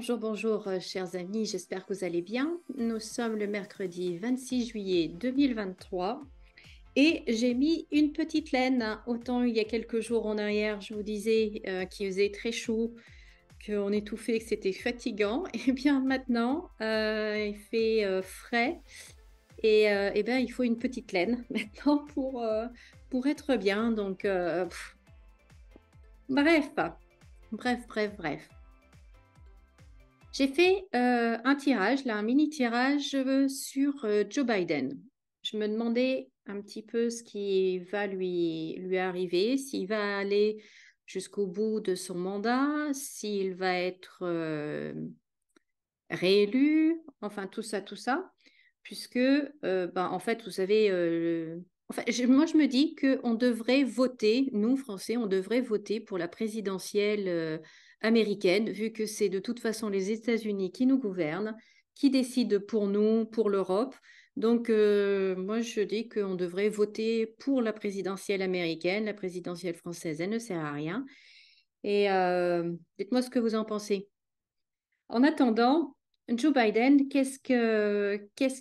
Bonjour, bonjour, chers amis, j'espère que vous allez bien. Nous sommes le mercredi 26 juillet 2023 et j'ai mis une petite laine. Autant il y a quelques jours en arrière, je vous disais qu'il faisait très chaud, qu'on étouffait, que c'était fatigant. Et bien maintenant, il fait frais et bien il faut une petite laine maintenant pour être bien. Donc, bref, bref. J'ai fait un tirage, là, un mini tirage sur Joe Biden. Je me demandais un petit peu ce qui va lui arriver, s'il va aller jusqu'au bout de son mandat, s'il va être réélu, enfin tout ça, puisque, en fait, vous savez, moi je me dis qu'on devrait voter, nous Français, on devrait voter pour la présidentielle américaine, vu que c'est de toute façon les États-Unis qui nous gouvernent, qui décident pour nous, pour l'Europe. Donc, moi je dis qu'on devrait voter pour la présidentielle américaine, la présidentielle française, elle ne sert à rien. Et dites-moi ce que vous en pensez. En attendant, Joe Biden, qu'est-ce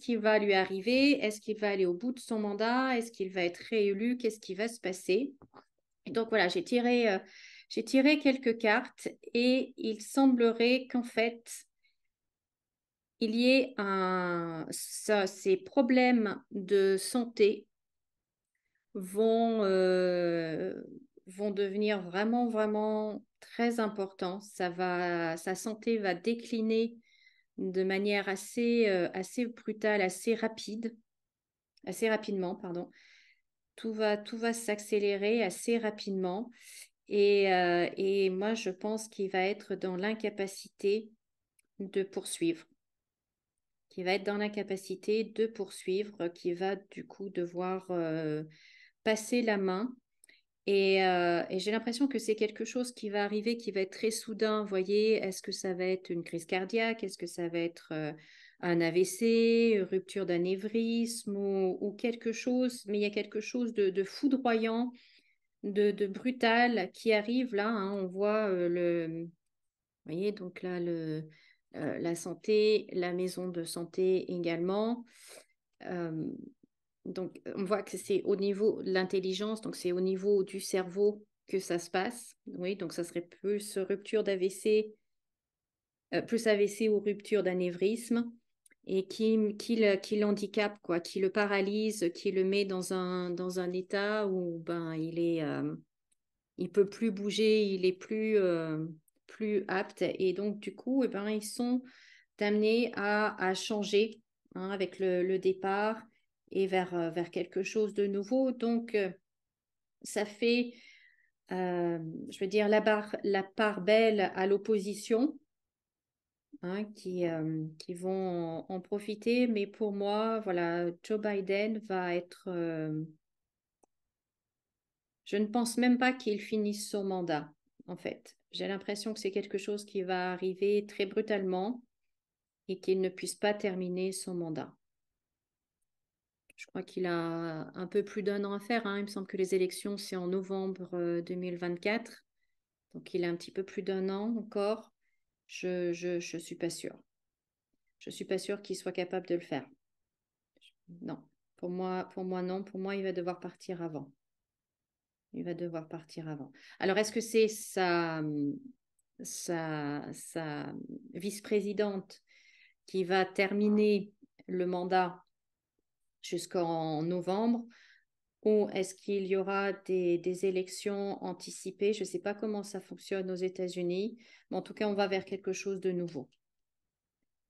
qui va lui arriver? Est-ce qu'il va aller au bout de son mandat? Est-ce qu'il va être réélu? Qu'est-ce qui va se passer? Et donc voilà, j'ai tiré quelques cartes et il semblerait qu'en fait, il y ait ces problèmes de santé vont, vont devenir vraiment très importants. Sa santé va décliner de manière assez brutale, assez rapidement, pardon. Tout va s'accélérer assez rapidement. Et moi, je pense qu'il va être dans l'incapacité de poursuivre. Qu'il va être dans l'incapacité de poursuivre, qui va du coup devoir passer la main. Et j'ai l'impression que c'est quelque chose qui va arriver, qui va être très soudain. Vous voyez, est-ce que ça va être une crise cardiaque? Est-ce que ça va être un AVC, une rupture d'anévrisme ou quelque chose? Mais il y a quelque chose de foudroyant, de brutal qui arrive là, hein. On voit vous voyez, donc là, la santé, la maison de santé également. Euh, donc, on voit que c'est au niveau de l'intelligence, donc c'est au niveau du cerveau que ça se passe. Oui, donc ça serait plus rupture d'AVC, plus AVC ou rupture d'anévrisme, et qui l'handicape, quoi, qui le paralyse, qui le met dans un état où ben, il peut plus bouger, il est plus apte. Et donc, du coup, eh ben, ils sont amenés à changer hein, avec le départ et vers quelque chose de nouveau. Donc, ça fait, je veux dire, la part belle à l'opposition hein, qui vont en profiter. Mais pour moi, voilà, Joe Biden va être... je ne pense même pas qu'il finisse son mandat, en fait. J'ai l'impression que c'est quelque chose qui va arriver très brutalement et qu'il ne puisse pas terminer son mandat. Je crois qu'il a un peu plus d'un an à faire, hein. Il me semble que les élections, c'est en novembre 2024. Donc, il a un petit peu plus d'un an encore. Je suis pas sûre. Je suis pas sûre qu'il soit capable de le faire. Non. Pour moi, non. Pour moi, il va devoir partir avant. Il va devoir partir avant. Alors, est-ce que c'est sa vice-présidente qui va terminer le mandat jusqu'en novembre ou est-ce qu'il y aura des élections anticipées? Je ne sais pas comment ça fonctionne aux États-Unis, mais en tout cas, on va vers quelque chose de nouveau.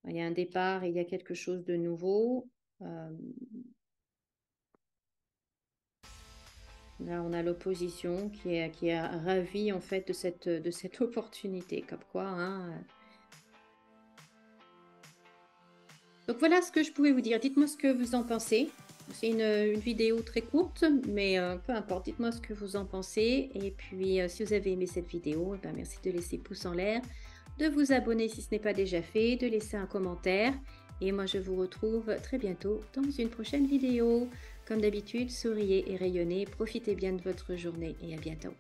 Il y a un départ et il y a quelque chose de nouveau. Là, on a l'opposition qui est ravie en fait de cette opportunité, comme quoi. Hein. Donc voilà ce que je pouvais vous dire. Dites-moi ce que vous en pensez. C'est une vidéo très courte, mais peu importe. Dites-moi ce que vous en pensez. Et puis, si vous avez aimé cette vidéo, eh ben, merci de laisser pouce en l'air, de vous abonner si ce n'est pas déjà fait, de laisser un commentaire. Et moi, je vous retrouve très bientôt dans une prochaine vidéo. Comme d'habitude, souriez et rayonnez. Profitez bien de votre journée et à bientôt.